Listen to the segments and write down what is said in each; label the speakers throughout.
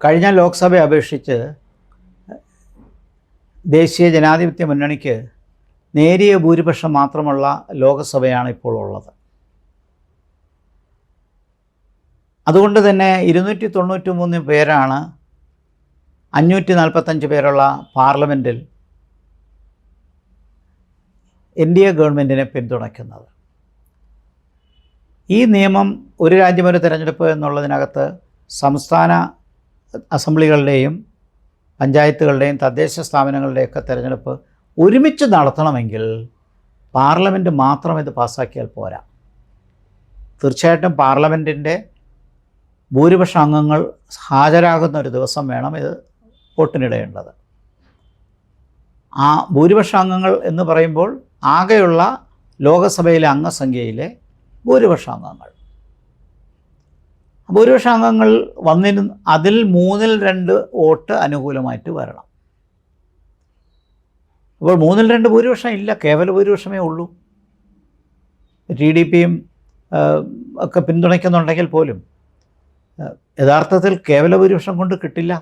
Speaker 1: കഴിഞ്ഞ ലോക്സഭയെ അപേക്ഷിച്ച് ദേശീയ ജനാധിപത്യ മുന്നണിക്ക് നേരിയ ഭൂരിപക്ഷം മാത്രമുള്ള ലോകസഭയാണ് ഇപ്പോൾ ഉള്ളത്. അതുകൊണ്ട് തന്നെ 293 പേരാണ് 545 പേരുള്ള പാർലമെൻറ്റിൽ NDA ഗവൺമെൻറ്റിനെ പിന്തുണയ്ക്കുന്നത്. ഈ നിയമം ഒരു രാജ്യം ഒരു തിരഞ്ഞെടുപ്പ് എന്നുള്ളതിനകത്ത് സംസ്ഥാന അസംബ്ലികളുടെയും പഞ്ചായത്തുകളുടെയും തദ്ദേശ സ്ഥാപനങ്ങളുടെയൊക്കെ തിരഞ്ഞെടുപ്പ് ഒരുമിച്ച് നടത്തണമെങ്കിൽ പാർലമെൻറ്റ് മാത്രം ഇത് പാസ്സാക്കിയാൽ പോരാ. തീർച്ചയായിട്ടും പാർലമെൻറ്റിൻ്റെ ഭൂരിപക്ഷ അംഗങ്ങൾ ഹാജരാകുന്ന ഒരു ദിവസം വേണം ഇത് വോട്ടിനിടേണ്ടത്. ആ ഭൂരിപക്ഷ അംഗങ്ങൾ എന്ന് പറയുമ്പോൾ ആകെയുള്ള ലോകസഭയിലെ അംഗസംഖ്യയിലെ ഭൂരിപക്ഷ അംഗങ്ങൾ. ഭൂരിപക്ഷ അംഗങ്ങൾ വന്നിരുന്ന് അതിൽ 2/3 വോട്ട് അനുകൂലമായിട്ട് വരണം. അപ്പോൾ 2/3 ഭൂരിപക്ഷം ഇല്ല, കേവല ഭൂരിപക്ഷമേ ഉള്ളൂ. TDPയും ഒക്കെ പിന്തുണയ്ക്കുന്നുണ്ടെങ്കിൽ പോലും യഥാർത്ഥത്തിൽ കേവല ഭൂരിപക്ഷം കൊണ്ട് കിട്ടില്ല.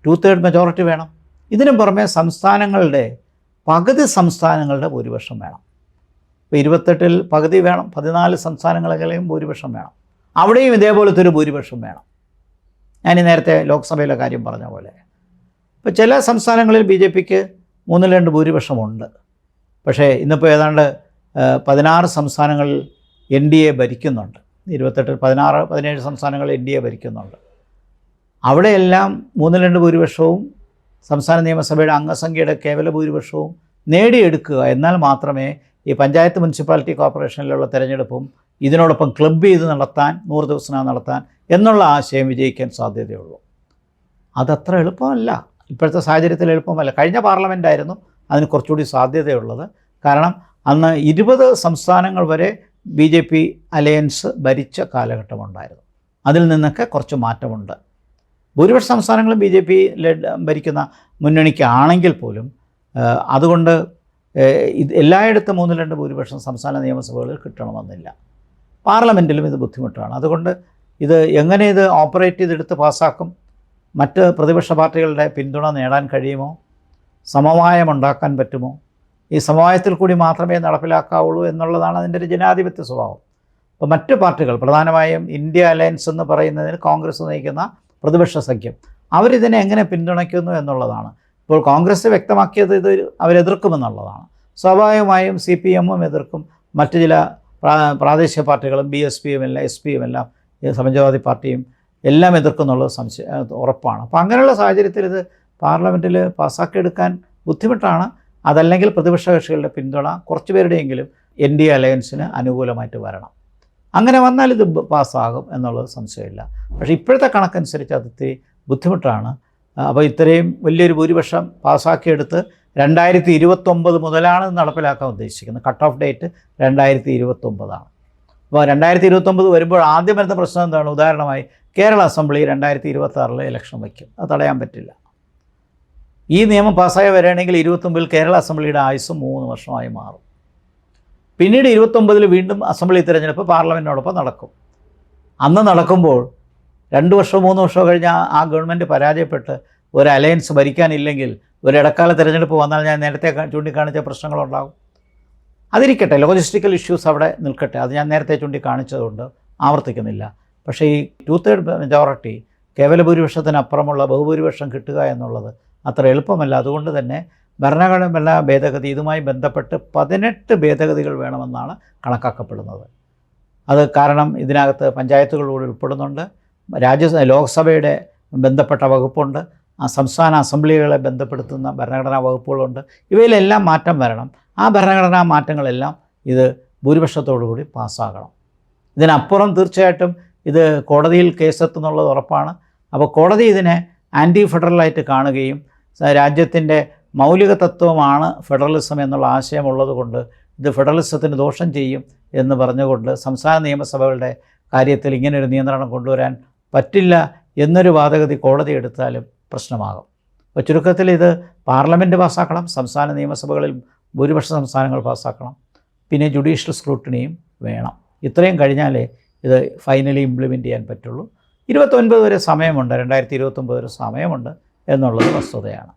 Speaker 1: 2/3 മെജോറിറ്റി വേണം. ഇതിനും പുറമെ സംസ്ഥാനങ്ങളുടെ പകുതി സംസ്ഥാനങ്ങളുടെ ഭൂരിപക്ഷം വേണം. ഇപ്പോൾ 28-ൽ പകുതി വേണം, 14 സംസ്ഥാനങ്ങളിലെയും ഭൂരിപക്ഷം വേണം. അവിടെയും ഇതേപോലത്തെ ഒരു ഭൂരിപക്ഷം വേണം. ഞാൻ നേരത്തെ ലോക്സഭയിലെ കാര്യം പറഞ്ഞ പോലെ ഇപ്പോൾ ചില സംസ്ഥാനങ്ങളിൽ BJPക്ക് 3/2 ഭൂരിപക്ഷമുണ്ട്. പക്ഷേ ഇന്നിപ്പോൾ ഏതാണ്ട് 16 സംസ്ഥാനങ്ങളിൽ NDA ഭരിക്കുന്നുണ്ട്. 28-ൽ 16-17 സംസ്ഥാനങ്ങളിൽ NDA ഭരിക്കുന്നുണ്ട്. അവിടെയെല്ലാം 3/2 ഭൂരിപക്ഷവും സംസ്ഥാന നിയമസഭയുടെ അംഗസംഖ്യയുടെ കേവല ഭൂരിപക്ഷവും നേടിയെടുക്കുക. എന്നാൽ മാത്രമേ ഈ പഞ്ചായത്ത് മുനിസിപ്പാലിറ്റി കോർപ്പറേഷനിലുള്ള തിരഞ്ഞെടുപ്പും ഇതിനോടൊപ്പം ക്ലബ് ചെയ്ത് നടത്താൻ 100 ദിവസത്തിനകം നടത്താൻ എന്നുള്ള ആശയം വിജയിക്കാൻ സാധ്യതയുള്ളൂ. അതത്ര എളുപ്പമല്ല, ഇപ്പോഴത്തെ സാഹചര്യത്തിൽ എളുപ്പമല്ല. കഴിഞ്ഞ പാർലമെൻറ്റായിരുന്നു അതിന് കുറച്ചുകൂടി സാധ്യതയുള്ളത്. കാരണം അന്ന് 20 സംസ്ഥാനങ്ങൾ വരെ BJP അലയൻസ് ഭരിച്ച കാലഘട്ടമുണ്ടായിരുന്നു. അതിൽ നിന്നൊക്കെ കുറച്ച് മാറ്റമുണ്ട്. ഭൂരിപക്ഷ സംസ്ഥാനങ്ങളും BJP ഭരിക്കുന്ന മുന്നണിക്കാണെങ്കിൽ പോലും അതുകൊണ്ട് എല്ലായിടത്തും 3/2 ഭൂരിപക്ഷം സംസ്ഥാന നിയമസഭകളിൽ കിട്ടണമെന്നില്ല. പാർലമെൻറ്റിലും ഇത് ബുദ്ധിമുട്ടാണ്. അതുകൊണ്ട് ഇത് എങ്ങനെ ഇത് ഓപ്പറേറ്റ് ചെയ്തെടുത്ത് പാസ്സാക്കും? മറ്റ് പ്രതിപക്ഷ പാർട്ടികളുടെ പിന്തുണ നേടാൻ കഴിയുമോ? സമവായമുണ്ടാക്കാൻ പറ്റുമോ? ഈ സമവായത്തിൽ കൂടി മാത്രമേ നടപ്പിലാക്കാവുള്ളൂ എന്നുള്ളതാണ് അതിൻ്റെ ഒരു ജനാധിപത്യ സ്വഭാവം. അപ്പോൾ മറ്റ് പാർട്ടികൾ, പ്രധാനമായും ഇന്ത്യ അലയൻസ് എന്ന് പറയുന്നതിന് കോൺഗ്രസ് നയിക്കുന്ന പ്രതിപക്ഷ സഖ്യം, അവരിതിനെ എങ്ങനെ പിന്തുണയ്ക്കുന്നു എന്നുള്ളതാണ്. ഇപ്പോൾ കോൺഗ്രസ് വ്യക്തമാക്കിയത് ഇത് അവരെതിർക്കുമെന്നുള്ളതാണ്. സ്വാഭാവികമായും CPM-ഉം എതിർക്കും, മറ്റ് ചില പ്രാദേശിക പാർട്ടികളും BSPയും എല്ലാം SPയും എല്ലാം സമാജ്വാദി പാർട്ടിയും എല്ലാം എതിർക്കുന്നുള്ളത് ഉറപ്പാണ്. അപ്പോൾ അങ്ങനെയുള്ള സാഹചര്യത്തിൽ ഇത് പാർലമെൻറ്റിൽ പാസ്സാക്കിയെടുക്കാൻ ബുദ്ധിമുട്ടാണ്. അതല്ലെങ്കിൽ പ്രതിപക്ഷ കക്ഷികളുടെ പിന്തുണ കുറച്ച് പേരുടെയെങ്കിലും NDA അലയൻസിന് അനുകൂലമായിട്ട് വരണം. അങ്ങനെ വന്നാൽ ഇത് പാസ്സാകും എന്നുള്ളത് സംശയമില്ല. പക്ഷേ ഇപ്പോഴത്തെ കണക്കനുസരിച്ച് അത് ഇത്തിരി ബുദ്ധിമുട്ടാണ്. അപ്പോൾ ഇത്രയും വലിയൊരു ഭൂരിപക്ഷം പാസ്സാക്കിയെടുത്ത് 2029 മുതലാണ് നടപ്പിലാക്കാൻ ഉദ്ദേശിക്കുന്നത്. കട്ട് ഓഫ് ഡേറ്റ് 2029 ആണ്. അപ്പോൾ 2029 വരുമ്പോൾ ആദ്യം വരുന്ന പ്രശ്നം എന്താണ്? ഉദാഹരണമായി കേരള അസംബ്ലി 2026 ഇലക്ഷൻ വയ്ക്കും. അത് തടയാൻ പറ്റില്ല. ഈ നിയമം പാസ്സായി വരികയാണെങ്കിൽ 29-ൽ കേരള അസംബ്ലിയുടെ ആയുസ് 3 വർഷമായി മാറും. പിന്നീട് 29-ൽ വീണ്ടും അസംബ്ലി തിരഞ്ഞെടുപ്പ് പാർലമെൻറ്റിനോടൊപ്പം നടക്കും. അന്ന് നടക്കുമ്പോൾ 2 വർഷമോ 3 വർഷമോ കഴിഞ്ഞ് ആ ഗവൺമെൻറ് പരാജയപ്പെട്ട് ഒരു അലയൻസ് ഭരിക്കാനില്ലെങ്കിൽ ഒരു ഇടക്കാല തിരഞ്ഞെടുപ്പ് വന്നാൽ ഞാൻ നേരത്തെ ചൂണ്ടിക്കാണിച്ച പ്രശ്നങ്ങളുണ്ടാകും. അതിരിക്കട്ടെ, ലോജിസ്റ്റിക്കൽ ഇഷ്യൂസ് അവിടെ നിൽക്കട്ടെ, അത് ഞാൻ നേരത്തെ ചൂണ്ടിക്കാണിച്ചതുകൊണ്ട് ആവർത്തിക്കുന്നില്ല. പക്ഷേ ഈ 2/3 മെജോറിറ്റി, കേവല ഭൂരിപക്ഷത്തിനപ്പുറമുള്ള ബഹുഭൂരിപക്ഷം കിട്ടുക എന്നുള്ളത് അത്ര എളുപ്പമല്ല. അതുകൊണ്ട് തന്നെ ഭരണഘടന ഭേദഗതി ഇതുമായി ബന്ധപ്പെട്ട് 18 ഭേദഗതികൾ വേണമെന്നാണ് കണക്കാക്കപ്പെടുന്നത്. അത് കാരണം ഇതിനകത്ത് പഞ്ചായത്തുകൾ കൂടി ഉൾപ്പെടുന്നുണ്ട്, ലോക്സഭയുടെ ബന്ധപ്പെട്ട വകുപ്പുണ്ട്, സംസ്ഥാന അസംബ്ലികളെ ബന്ധപ്പെടുത്തുന്ന ഭരണഘടനാ വകുപ്പുകളുണ്ട്. ഇവയിലെല്ലാം മാറ്റം വരണം. ആ ഭരണഘടനാ മാറ്റങ്ങളെല്ലാം ഇത് ഭൂരിപക്ഷത്തോടുകൂടി പാസ്സാകണം. ഇതിനപ്പുറം തീർച്ചയായിട്ടും ഇത് കോടതിയിൽ കേസെത്തുന്നുള്ളത് ഉറപ്പാണ്. അപ്പോൾ കോടതി ഇതിനെ ആൻറ്റി ഫെഡറലായിട്ട് കാണുകയും രാജ്യത്തിൻ്റെ മൗലിക തത്വമാണ് ഫെഡറലിസം എന്നുള്ള ആശയമുള്ളത് കൊണ്ട് ഇത് ഫെഡറലിസത്തിന് ദോഷം ചെയ്യും എന്ന് പറഞ്ഞുകൊണ്ട് സംസ്ഥാന നിയമസഭകളുടെ കാര്യത്തിൽ ഇങ്ങനൊരു നിയന്ത്രണം കൊണ്ടുവരാൻ പറ്റില്ല എന്നൊരു വാദഗതി കോടതി എടുത്താലും പ്രശ്നമാകും. അപ്പോൾ ചുരുക്കത്തിൽ ഇത് പാർലമെൻറ്റ് പാസ്സാക്കണം, സംസ്ഥാന നിയമസഭകളിൽ ഭൂരിപക്ഷ സംസ്ഥാനങ്ങൾ പാസ്സാക്കണം, പിന്നെ ജുഡീഷ്യൽ സ്ക്രൂട്ടിനിയും വേണം. ഇത്രയും കഴിഞ്ഞാലേ ഇത് ഫൈനലി ഇംപ്ലിമെൻറ്റ് ചെയ്യാൻ പറ്റുള്ളൂ. 29 വരെ സമയമുണ്ട്, 2029 വരെ സമയമുണ്ട് എന്നുള്ളത് വസ്തുതയാണ്.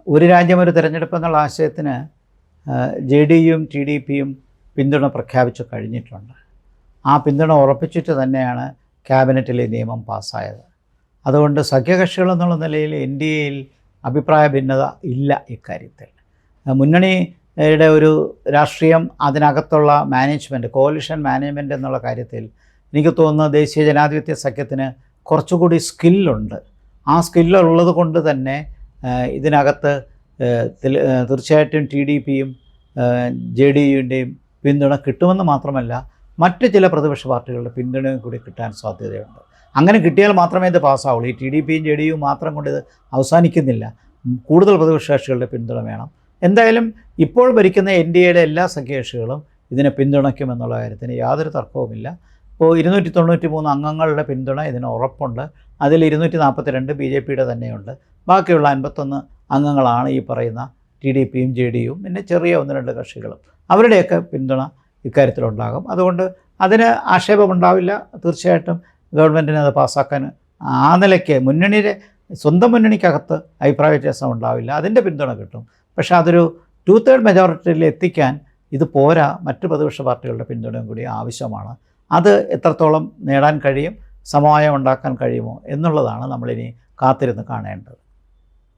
Speaker 1: ഒരു രാജ്യം ഒരു തിരഞ്ഞെടുപ്പ് എന്നുള്ള ആശയത്തിന് JDUവും TDPയും പിന്തുണ പ്രഖ്യാപിച്ചു കഴിഞ്ഞിട്ടുണ്ട്. ആ പിന്തുണ ഉറപ്പിച്ചിട്ട് തന്നെയാണ് ക്യാബിനറ്റിലെ നിയമം പാസ്സായത്. അതുകൊണ്ട് സഖ്യകക്ഷികൾ എന്നുള്ള നിലയിൽ NDAയിൽ അഭിപ്രായ ഭിന്നത ഇല്ല ഇക്കാര്യത്തിൽ. മുന്നണിയുടെ ഒരു രാഷ്ട്രീയം, അതിനകത്തുള്ള മാനേജ്മെൻറ്റ്, കോalition മാനേജ്മെൻറ്റ് എന്നുള്ള കാര്യത്തിൽ എനിക്ക് തോന്നുന്നു ദേശീയ ജനാധിപത്യ സഖ്യത്തിന് കുറച്ചുകൂടി സ്കില്ലുണ്ട്. ആ സ്കില്ലുള്ളത് കൊണ്ട് തന്നെ ഇതിനകത്ത് തീർച്ചയായിട്ടും TDPയും JDUവിൻ്റെയും പിന്തുണ കിട്ടുമെന്ന് മാത്രമല്ല, മറ്റ് ചില പ്രതിപക്ഷ പാർട്ടികളുടെ പിന്തുണയും കൂടി കിട്ടാൻ സാധ്യതയുണ്ട്. അങ്ങനെ കിട്ടിയാൽ മാത്രമേ ഇത് പാസ്സാവുള്ളൂ. ഈ TDPയും JDUവും മാത്രം കൊണ്ട് ഇത് അവസാനിക്കുന്നില്ല. കൂടുതൽ പ്രതിപക്ഷ കക്ഷികളുടെ പിന്തുണ വേണം. എന്തായാലും ഇപ്പോൾ ഭരിക്കുന്ന NDAയുടെ എല്ലാ സഖ്യകക്ഷികളും ഇതിനെ പിന്തുണയ്ക്കുമെന്നുള്ള കാര്യത്തിന് യാതൊരു തർക്കവുമില്ല. ഇപ്പോൾ 293 അംഗങ്ങളുടെ പിന്തുണ ഇതിന് ഉറപ്പുണ്ട്. അതിൽ 242 BJPയുടെ തന്നെയുണ്ട്. ബാക്കിയുള്ള 51 അംഗങ്ങളാണ് ഈ പറയുന്ന TDPയും JDUവും, പിന്നെ ചെറിയ 1-2 കക്ഷികളും. അവരുടെയൊക്കെ പിന്തുണ ഇക്കാര്യത്തിലുണ്ടാകും. അതുകൊണ്ട് അതിന് ആക്ഷേപമുണ്ടാവില്ല. തീർച്ചയായിട്ടും ഗവൺമെൻറ്റിന് അത് പാസ്സാക്കാൻ ആ നിലയ്ക്ക് സ്വന്തം മുന്നണിക്കകത്ത് അഭിപ്രായ വ്യത്യാസം ഉണ്ടാവില്ല. അതിൻ്റെ പിന്തുണ കിട്ടും. പക്ഷേ അതൊരു 2/3 മെജോറിറ്റിയിൽ എത്തിക്കാൻ ഇത് പോരാ, മറ്റ് പ്രതിപക്ഷ പാർട്ടികളുടെ പിന്തുണയും കൂടി ആവശ്യമാണ്. അത് എത്രത്തോളം നേടാൻ കഴിയും, സമവായം ഉണ്ടാക്കാൻ കഴിയുമോ എന്നുള്ളതാണ് നമ്മളിനി കാത്തിരുന്ന് കാണേണ്ടത്.